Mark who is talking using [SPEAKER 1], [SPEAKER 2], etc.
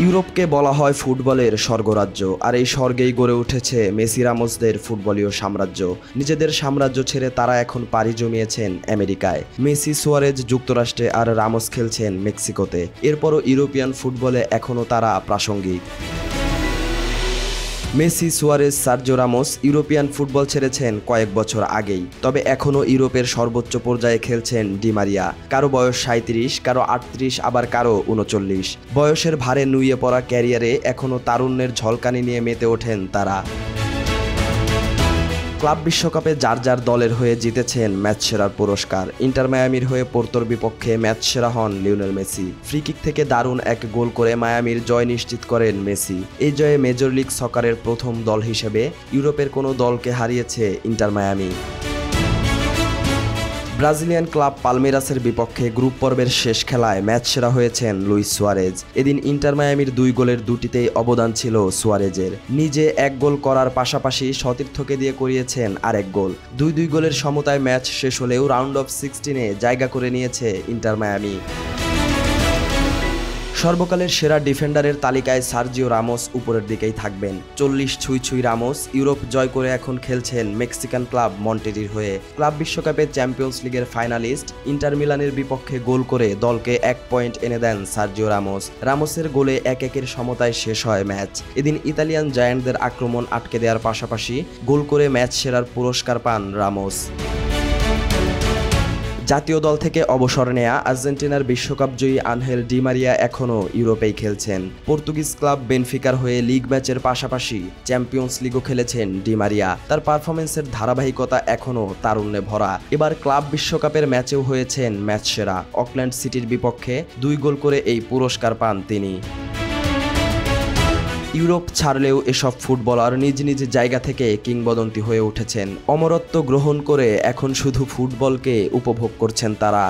[SPEAKER 1] ইউরোপকে বলা হয় ফুটবলের স্বর্গরাজ্য, আর এই স্বর্গেই গড়ে উঠেছে মেসি রামোসদের ফুটবলীয় সাম্রাজ্য। নিজেদের সাম্রাজ্য ছেড়ে তারা এখন পাড়ি জমিয়েছেন আমেরিকায়। মেসি সুয়ারেজ যুক্তরাষ্ট্রে আর রামোস খেলছেন মেক্সিকোতে। এরপরও ইউরোপিয়ান ফুটবলে এখনও তারা প্রাসঙ্গিক। Messi, Suarez, Sergio Ramos European football ছেড়েছেন কয়েক বছর আগেই, তবে এখনও ইউরোপের সর্বোচ্চ পর্যায়ে খেলছেন ডি মারিয়া। কারো বয়স 37, কারো 38, আবার কারো 39। বয়সের ভারে নুয়ে পড়া ক্যারিয়ারে এখনও তারুণ্যের ঝলকানি নিয়ে মেতে ওঠেন তারা। ক্লাব বিশ্বকাপে যার যার দলের হয়ে জিতেছেন ম্যাচ সেরার পুরস্কার। ইন্টার মায়ামির হয়ে পোর্তোর বিপক্ষে ম্যাচ সেরা হন লিওনেল মেসি। ফ্রিকিক থেকে দারুণ এক গোল করে মায়ামির জয় নিশ্চিত করেন মেসি। এই জয়ে মেজর লিগ সকারের প্রথম দল হিসেবে ইউরোপের কোনো দলকে হারিয়েছে ইন্টার মায়ামি। ব্রাজিলিয়ান ক্লাব পালমেরাসের বিপক্ষে গ্রুপ পর্বের শেষ খেলায় ম্যাচ সেরা হয়েছেন লুইস সুয়ারেজ। এদিন ইন্টার মায়ামির 2 গোলের 2টিতেই অবদান ছিল সুয়ারেজের। নিজে 1 গোল করার পাশাপাশি সতীর্থকে দিয়ে করিয়েছেন আরেক গোল। 2-2 গোলের সমতায় ম্যাচ শেষ হলেও রাউন্ড অফ 16-এ জায়গা করে নিয়েছে ইন্টার মায়ামি। সর্বকালের সেরা ডিফেন্ডারের তালিকায় সার্জিও রামোস উপরের দিকেই থাকবেন। 40 ছুঁই রামোস ইউরোপ জয় করে এখন খেলছেন মেক্সিকান ক্লাব মন্টেরির হয়ে। ক্লাব বিশ্বকাপে চ্যাম্পিয়ন্স লিগের ফাইনালিস্ট ইন্টার মিলানের বিপক্ষে গোল করে দলকে 1 পয়েন্ট এনে দেন সার্জিও রামোস। রামোসের গোলে 1-1-এর সমতায় শেষ হয় ম্যাচ। এদিন ইতালিয়ান জায়ান্টদের আক্রমণ আটকে দেওয়ার পাশাপাশি গোল করে ম্যাচ সেরার পুরস্কার পান রামোস। জাতীয় দল থেকে অবসর নেয়া আর্জেন্টিনার বিশ্বকাপজয়ী আনহেল ডি মারিয়া এখনও ইউরোপেই খেলছেন। পর্তুগিজ ক্লাব বেনফিকার হয়ে লিগ ম্যাচের পাশাপাশি চ্যাম্পিয়ন্স লিগও খেলেছেন ডি মারিয়া। তার পারফরমেন্সের ধারাবাহিকতা এখনও তারুণ্যে ভরা। এবার ক্লাব বিশ্বকাপের ম্যাচেও হয়েছেন ম্যাচ সেরা। অকল্যান্ড সিটির বিপক্ষে 2 গোল করে এই পুরস্কার পান তিনি। ইউরোপ ছাড়লেও এসব ফুটবলার নিজ নিজ জায়গা থেকে কিংবদন্তি হয়ে উঠেছেন। অমরত্ব গ্রহণ করে এখন শুধু ফুটবলকে উপভোগ করছেন তারা।